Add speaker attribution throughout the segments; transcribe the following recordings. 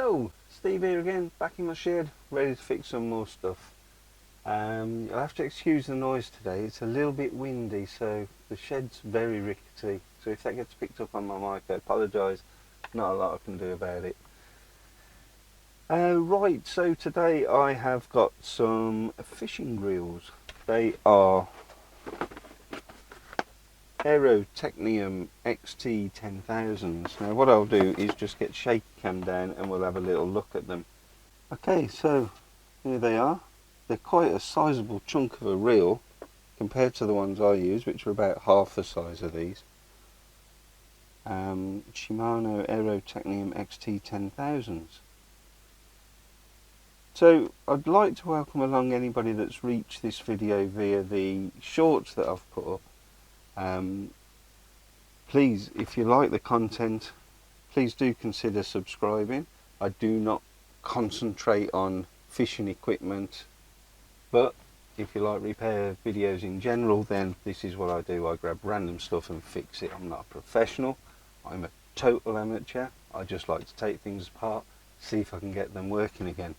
Speaker 1: Hello, Steve here again, back in my shed, ready to fix some more stuff. You'll have to excuse the noise today, it's a little bit windy, so the shed's very rickety, so if that gets picked up on my mic, I apologise, not a lot I can do about it. Right, so today I have got some fishing reels. They are Aero Technium XT 10,000s. Now what I'll do is just get shaky cam down and we'll have a little look at them. Okay, so here they are. They're quite a sizable chunk of a reel compared to the ones I use, which are about half the size of these. Shimano Aero Technium XT 10,000s. So I'd like to welcome along anybody that's reached this video via the shorts that I've put up. Please, if you like the content, please do consider subscribing. I do not concentrate on fishing equipment, but if you like repair videos in general, then this is what I do. I grab random stuff and fix it. I'm not a professional, I'm a total amateur. I just like to take things apart, see if I can get them working again.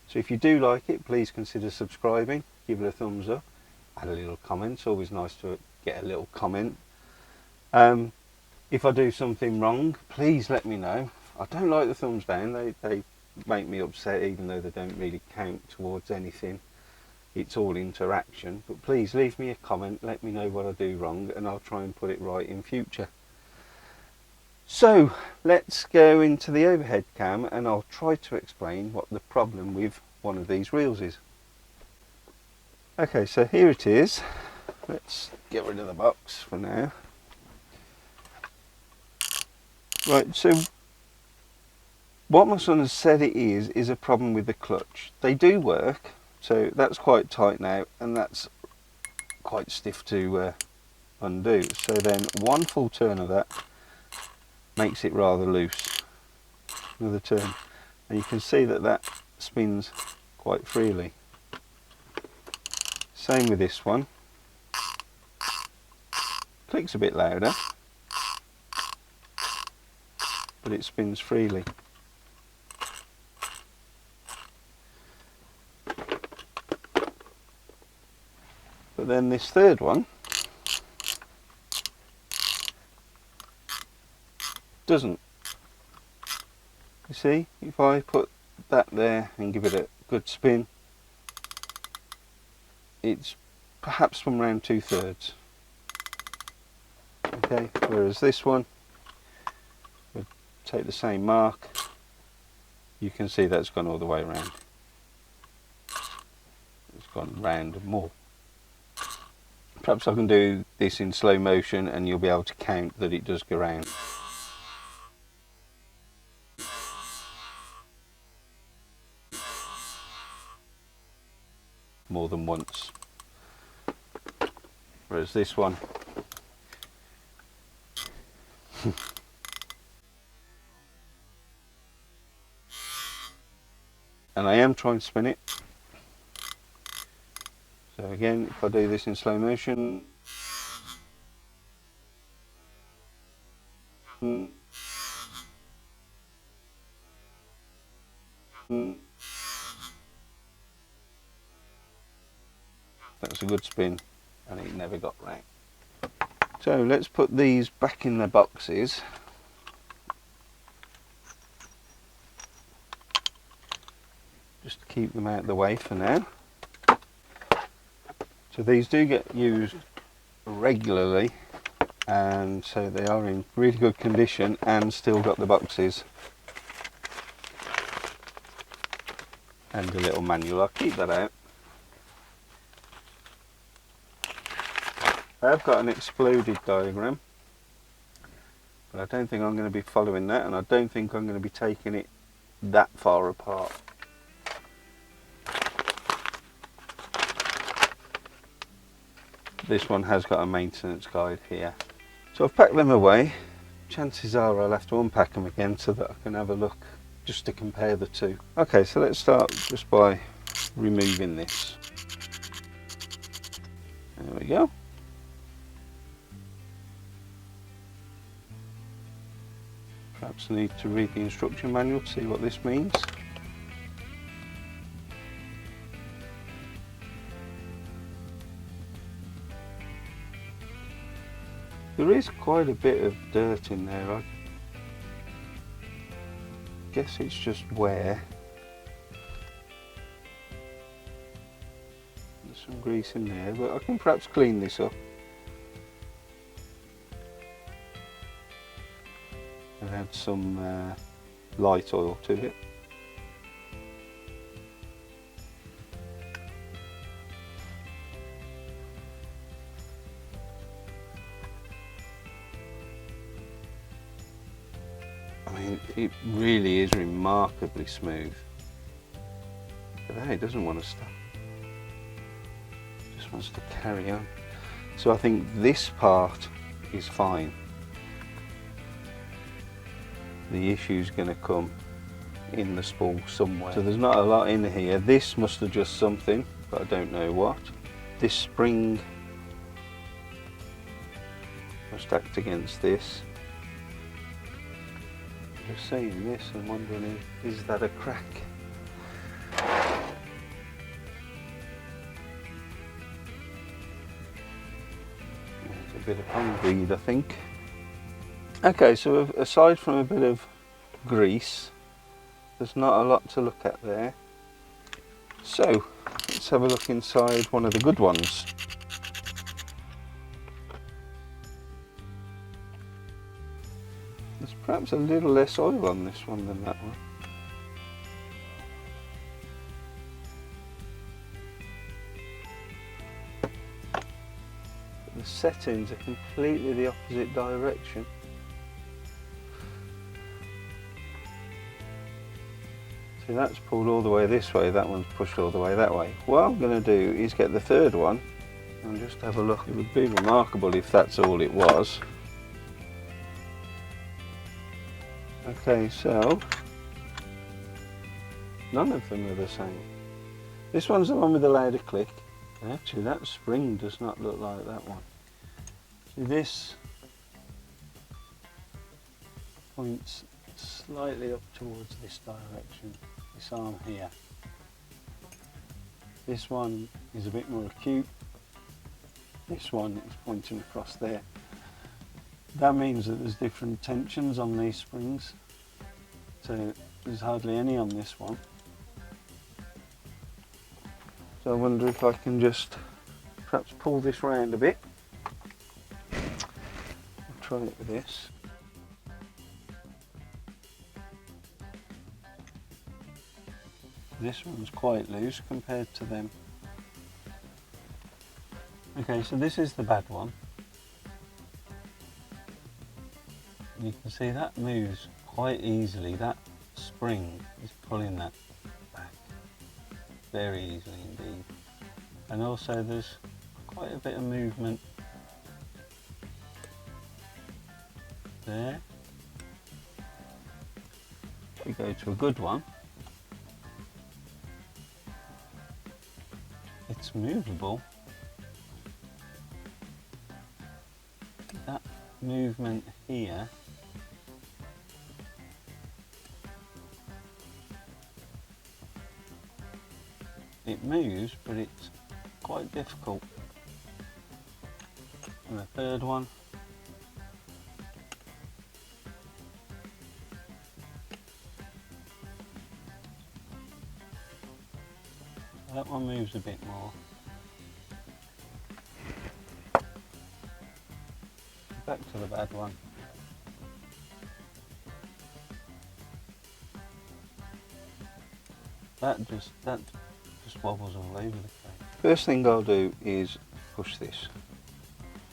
Speaker 1: So if you do like it, please consider subscribing, give it a thumbs up, add a little comment. It's always nice to get a little comment. If I do something wrong, please let me know. I don't like the thumbs down, they make me upset, even though they don't really count towards anything. It's all interaction, but please leave me a comment, let me know what I do wrong, and I'll try and put it right in future. So let's go into the overhead cam and I'll try to explain what the problem with one of these reels is. Okay, so here it is. Let's get rid of the box for now. Right, so what my son has said it is a problem with the clutch. They do work, so that's quite tight now and that's quite stiff to undo. So then one full turn of that makes it rather loose. Another turn and you can see that that spins quite freely. Same with this one. Clicks a bit louder, but it spins freely. But then this third one doesn't. You see, if I put that there and give it a good spin, it's perhaps from around 2/3. Okay, whereas this one, we'll take the same mark, you can see that's gone all the way around. It's gone round more. Perhaps I can do this in slow motion and you'll be able to count that it does go round. More than once. Whereas this one and I am trying to spin it. So again, if I do this in slow motion, that's a good spin and it never got round. So let's put these back in their boxes. Just to keep them out of the way for now. So these do get used regularly and so they are in really good condition and still got the boxes and a little manual. I'll keep that out. I've got an exploded diagram, but I don't think I'm going to be following that and I don't think I'm going to be taking it that far apart. This one has got a maintenance guide here. So I've packed them away. Chances are I'll have to unpack them again so that I can have a look just to compare the two. Okay, so let's start just by removing this. There we go. Perhaps I need to read the instruction manual to see what this means. There is quite a bit of dirt in there. I guess it's just wear. There's some grease in there, but I can perhaps clean this up and add some light oil to it. I mean, it really is remarkably smooth. But hey, it doesn't want to stop. It just wants to carry on. So I think this part is fine. The issue's going to come in the spool somewhere. So there's not a lot in here. This must adjust something, but I don't know what. This spring must act against this. Just seeing this and wondering, is that a crack? It's a bit of pondweed, I think. Okay, so aside from a bit of grease, there's not a lot to look at there. So let's have a look inside one of the good ones. There's perhaps a little less oil on this one than that one. But the settings are completely the opposite direction. See, that's pulled all the way this way, that one's pushed all the way that way. What I'm going to do is get the third one and just have a look. It would be remarkable if that's all it was. Okay, so none of them are the same. This one's the one with the louder click. Actually, that spring does not look like that one. See, this points slightly up towards this direction, this arm here. This one is a bit more acute. This one is pointing across there. That means that there's different tensions on these springs. So there's hardly any on this one. So I wonder if I can just perhaps pull this round a bit. I'll try it with this. This one's quite loose compared to them. Okay, so this is the bad one. You can see that moves quite easily. That spring is pulling that back very easily indeed. And also there's quite a bit of movement there. If we go to a good one, it's movable. That movement here it moves, but it's quite difficult. And the third one, that one moves a bit more. Back to the bad one. That just wobbles all over the place. First thing I'll do is push this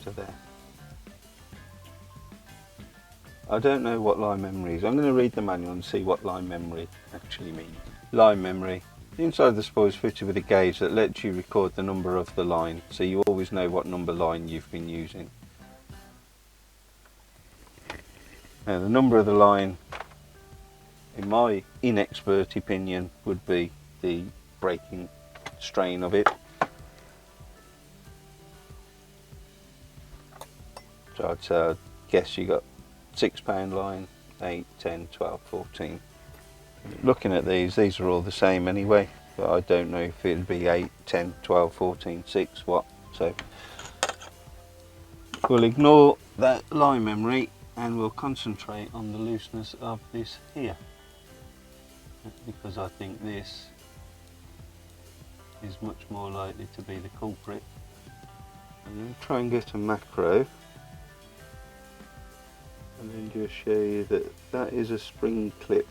Speaker 1: to there. I don't know what line memory is. I'm going to read the manual and see what line memory actually means. Line memory. The inside of the spool is fitted with a gauge that lets you record the number of the line, so you always know what number line you've been using. Now the number of the line, in my inexpert opinion, would be the breaking strain of it. So I'd say, I guess you got £6 line, 8, 10, 12, 14. Looking at these are all the same anyway, but I don't know if it'd be 8, 10, 12, 14, 6, what. So we'll ignore that line memory and we'll concentrate on the looseness of this here, because I think this is much more likely to be the culprit. I'm going to try and get a macro and then just show you that that is a spring clip.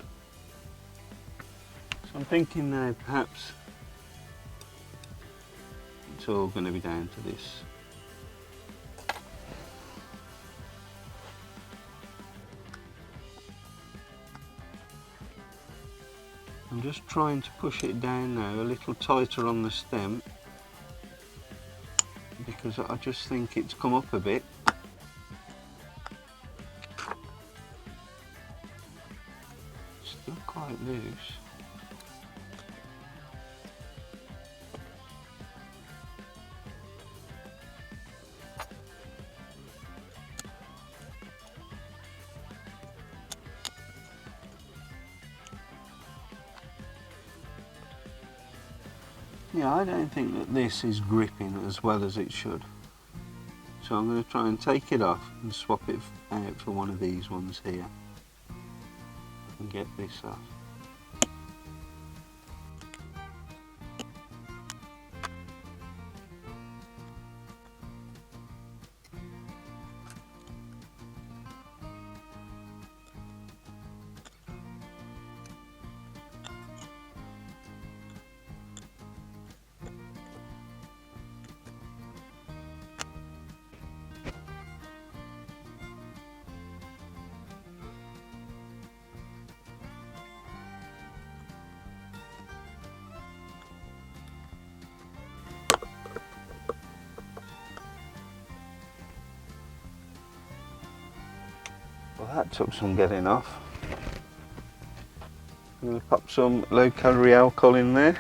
Speaker 1: So I'm thinking now perhaps it's all going to be down to this. I'm just trying to push it down now a little tighter on the stem, because I just think it's come up a bit. Still quite loose. Yeah, I don't think that this is gripping as well as it should. So I'm going to try and take it off and swap it out for one of these ones here. And get this off. Well, that took some getting off. I'm going to pop some low calorie alcohol in there.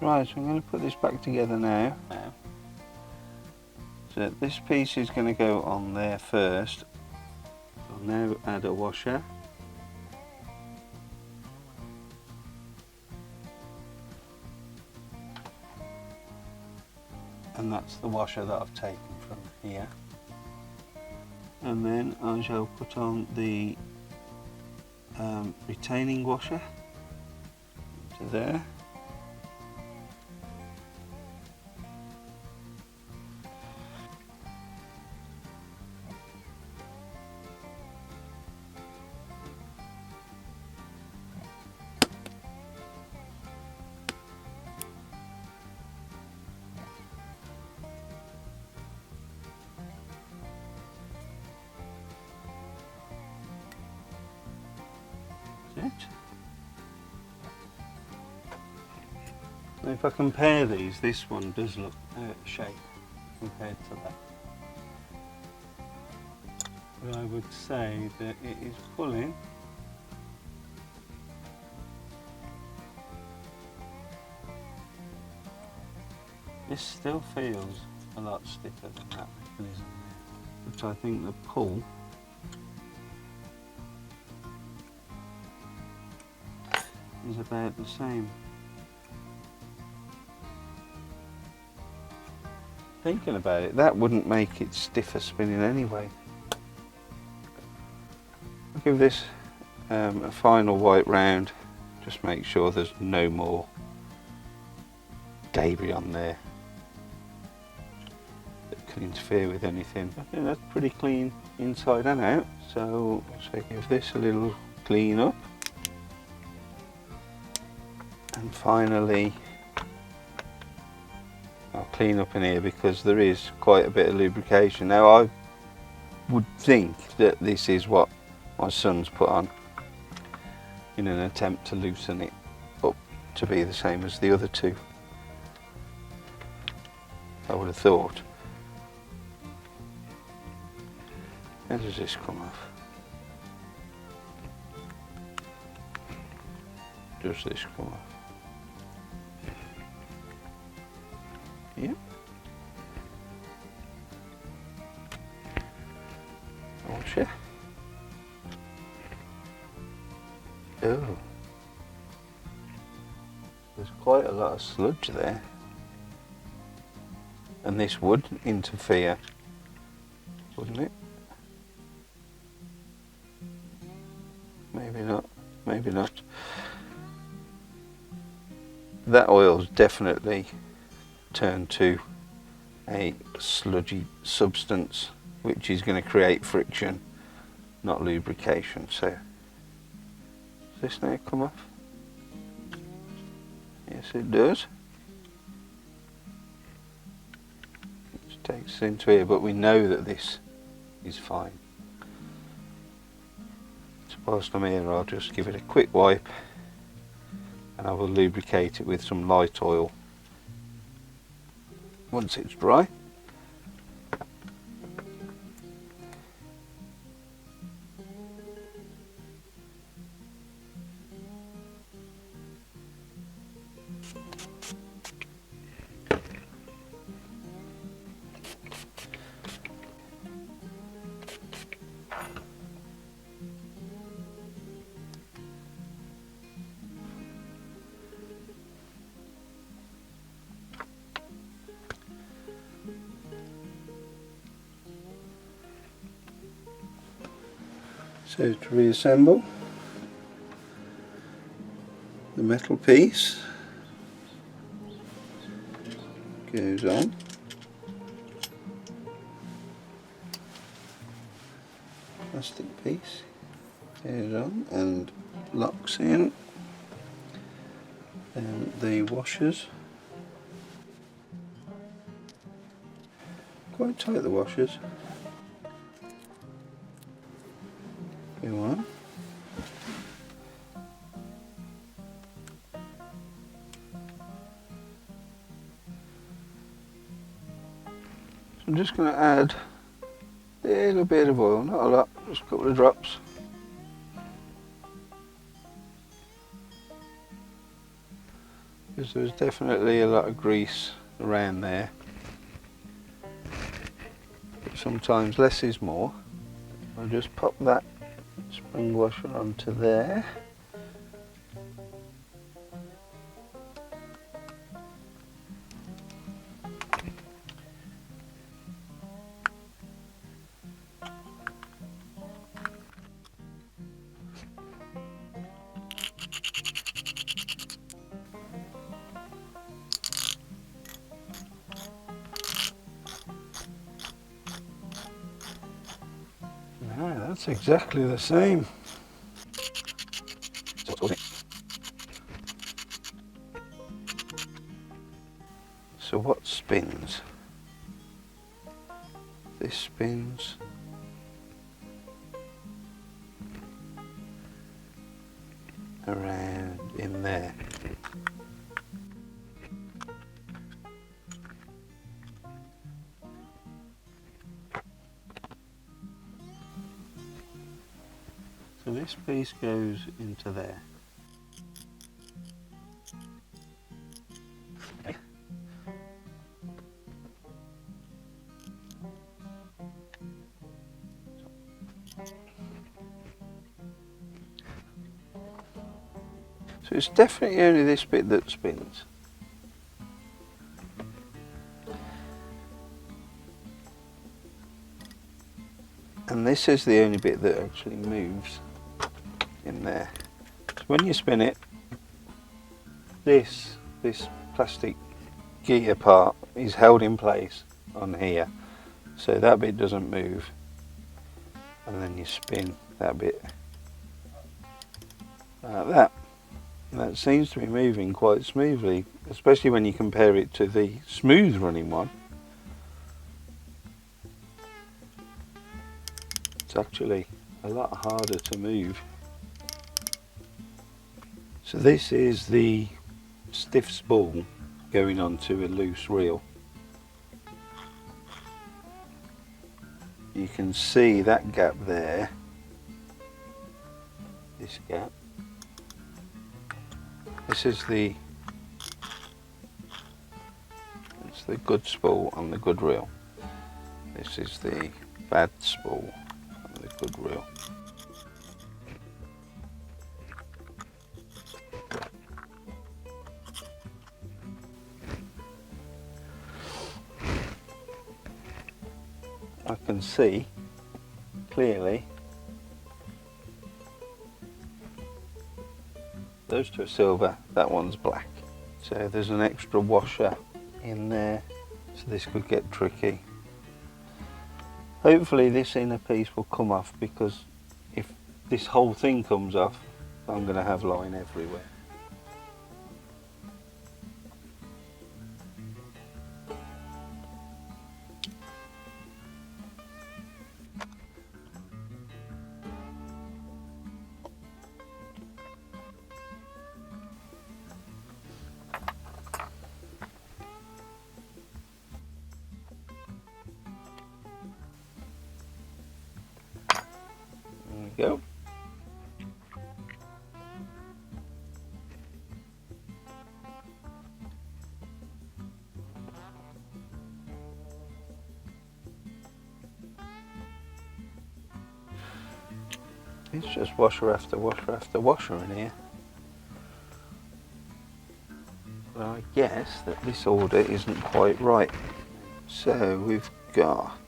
Speaker 1: Right, so I'm going to put this back together now. So this piece is going to go on there first. I'll now add a washer. And that's the washer that I've taken from here. And then I shall put on the retaining washer to there. Now if I compare these, this one does look out of shape compared to that. But I would say that it is pulling this still feels a lot stiffer than that mechanism there, which I think the pull is about the same. Thinking about it, that wouldn't make it stiffer spinning anyway. I'll give this a final wipe round, just make sure there's no more debris on there that can interfere with anything. I think that's pretty clean inside and out, so give this a little clean up. And finally, I'll clean up in here because there is quite a bit of lubrication. Now would think that this is what my son's put on in an attempt to loosen it up to be the same as the other two. I would have thought. How does this come off? Does this come off? Yep. Watch it. Oh. There's quite a lot of sludge there. And this would interfere, wouldn't it? Maybe not, maybe not. That oil's definitely turned to a sludgy substance, which is going to create friction, not lubrication. So, does this now come off? Yes, it does. It takes us into here, but we know that this is fine. So whilst I'm here, I'll just give it a quick wipe, and I will lubricate it with some light oil once it's dry. So to reassemble the metal piece goes on. Plastic piece goes on and locks in. Then the washers, quite tight the washers, go on. So I'm just going to add a little bit of oil, not a lot, just a couple of drops. Because there's definitely a lot of grease around there. But sometimes less is more. I'll just pop that spring washer onto there. That's exactly the same. So what spins? This spins. Around in there. So this piece goes into there. So it's definitely only this bit that spins. And this is the only bit that actually moves in there. So when you spin it, this plastic gear part is held in place on here, so that bit doesn't move, and then you spin that bit like that. And that seems to be moving quite smoothly, especially when you compare it to the smooth running one. It's actually a lot harder to move. So this is the stiff spool going onto a loose reel. You can see that gap there, this gap. This is the good spool on the good reel. This is the bad spool on the good reel. I can see clearly those two are silver, that one's black. So there's an extra washer in there, so this could get tricky. Hopefully this inner piece will come off, because if this whole thing comes off, I'm going to have line everywhere. There we go. It's just washer after washer after washer in here. But I guess that this order isn't quite right. So we've got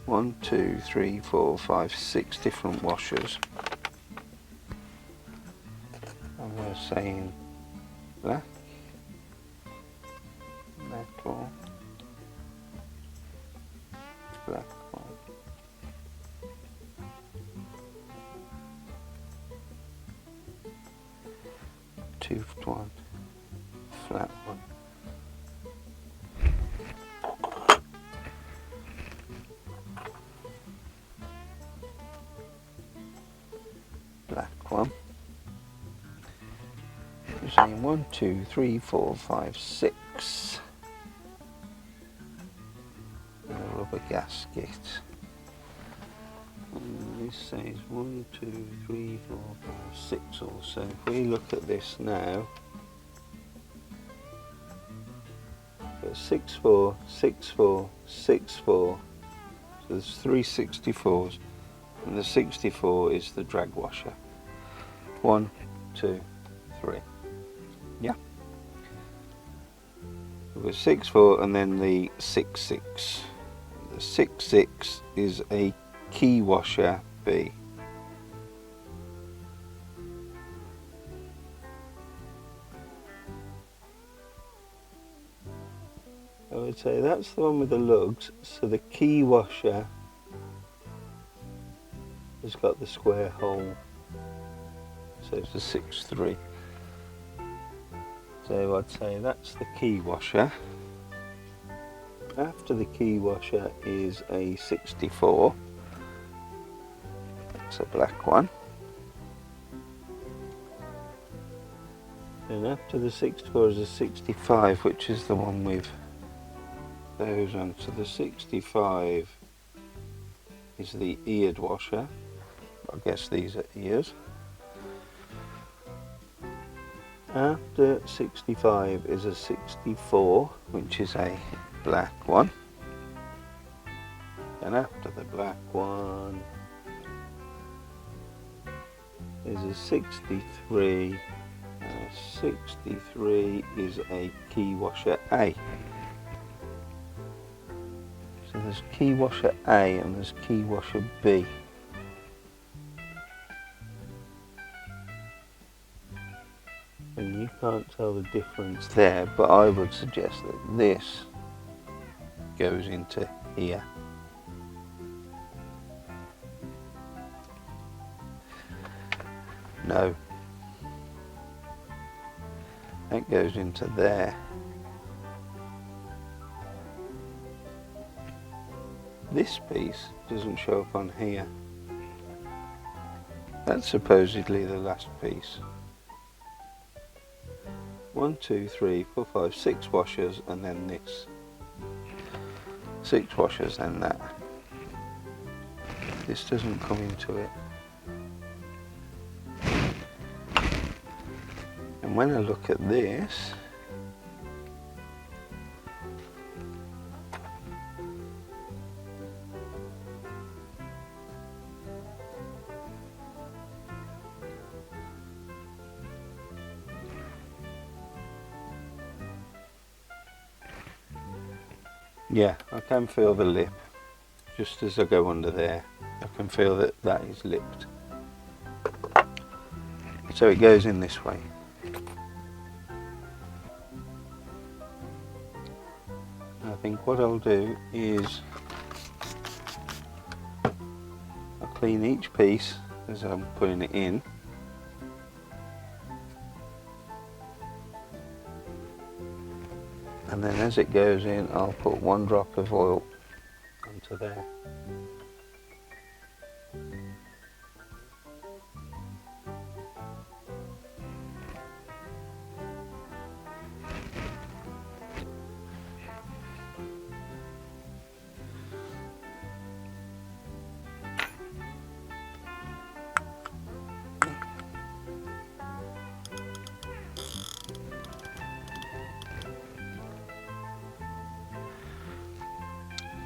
Speaker 1: 1, 2, 3, 4, 5, 6 different washers. And we're saying black, metal, black one, toothed one, flat one. Black one. We're saying 1, 2, 3, 4, 5, 6. And a rubber gasket. And this says 1, 2, 3, 4, 5, 6 or so. If we look at this now, 6, 4, 6, 4, 6, 4. So there's 3 64s, and the 64 is the drag washer. 1, 2, 3. Yeah. We've got 6, 4, and then the 6, 6. The 6, 6 is a key washer B. I would say that's the one with the lugs, so the key washer has got the square hole, so it's a 6, 3. So I'd say that's the key washer. After the key washer is a 64, that's a black one. And after the 64 is a 65, which is the one with those on. So the 65 is the eared washer. I guess these are ears. After 65 is a 64, which is a black one. And after the black one is a 63, and a 63 is a key washer A. So there's key washer A and there's key washer B. And you can't tell the difference there, but I would suggest that this goes into here. No, that goes into there. This piece doesn't show up on here. That's supposedly the last piece. 1, 2, 3, 4, 5, 6 washers, and then this. 6 washers, then that. This doesn't come into it. And when I look at this, yeah, I can feel the lip just as I go under there. I can feel that that is lipped. So it goes in this way. I think what I'll do is I'll clean each piece as I'm putting it in. And then as it goes in, I'll put 1 drop of oil onto there.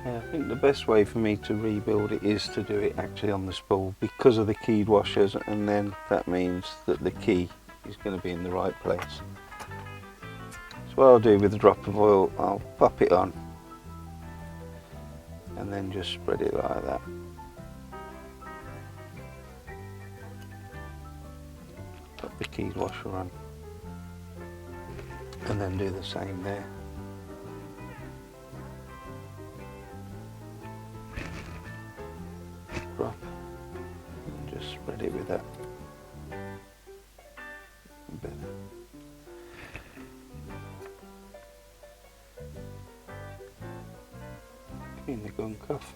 Speaker 1: Yeah, I think the best way for me to rebuild it is to do it actually on the spool because of the keyed washers, and then that means that the key is going to be in the right place. So what I'll do with a drop of oil, I'll pop it on and then just spread it like that. Put the keyed washer on and then do the same there. Drop and just spread it with that. Better. Clean the gun cuff.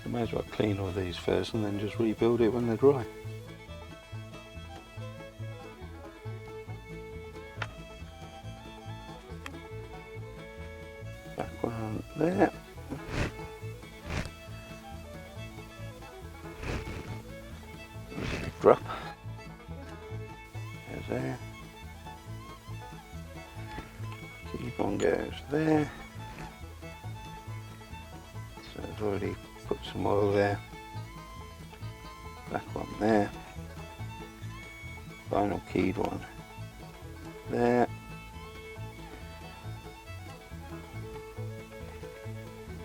Speaker 1: I may as well clean all these first and then just rebuild it when they're dry. Back one on there. Drop. There's there. Keep on goes there. So I've already put some oil there. Back one there. Final keyed one there.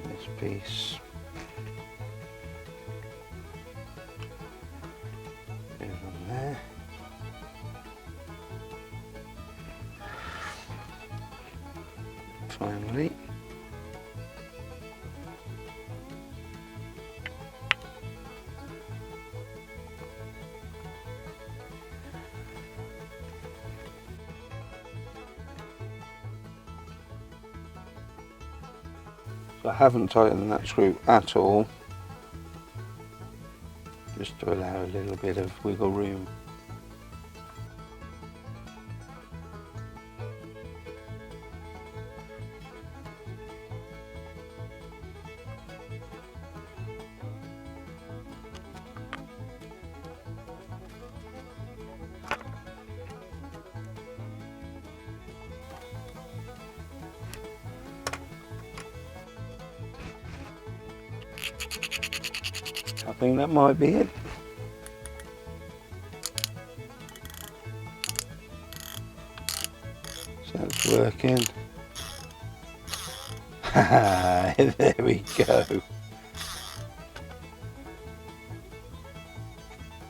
Speaker 1: This piece goes on there. Finally, so I haven't tightened that screw at all, just to allow a little bit of wiggle room. I think that might be it. So it's working. There we go.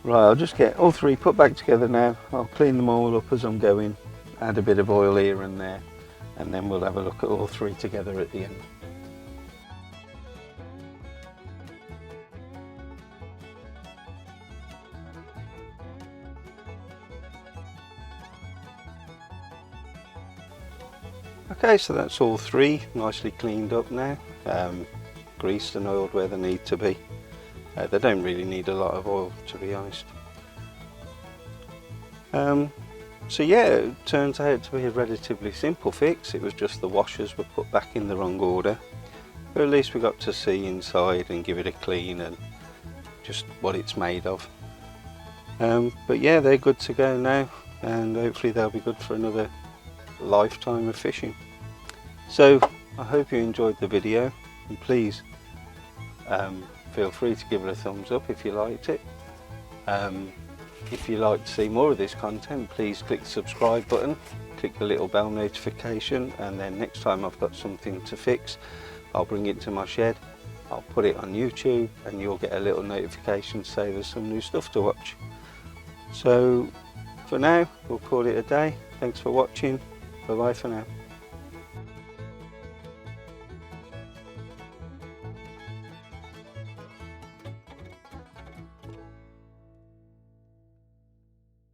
Speaker 1: Right, I'll just get all 3 put back together now. I'll clean them all up as I'm going, add a bit of oil here and there, and then we'll have a look at all 3 together at the end. Okay, so that's all three nicely cleaned up now, greased and oiled where they need to be. They don't really need a lot of oil, to be honest. So yeah, it turns out to be a relatively simple fix. It was just the washers were put back in the wrong order, but at least we got to see inside and give it a clean and just what it's made of. But yeah, they're good to go now, and hopefully they'll be good for another lifetime of fishing. So I hope you enjoyed the video, and please feel free to give it a thumbs up if you liked it. If you'd like to see more of this content, please click the subscribe button, click the little bell notification, and then next time I've got something to fix, I'll bring it to my shed, I'll put it on YouTube, and you'll get a little notification to say there's some new stuff to watch. So for now, we'll call it a day. Thanks for watching. Bye bye for now.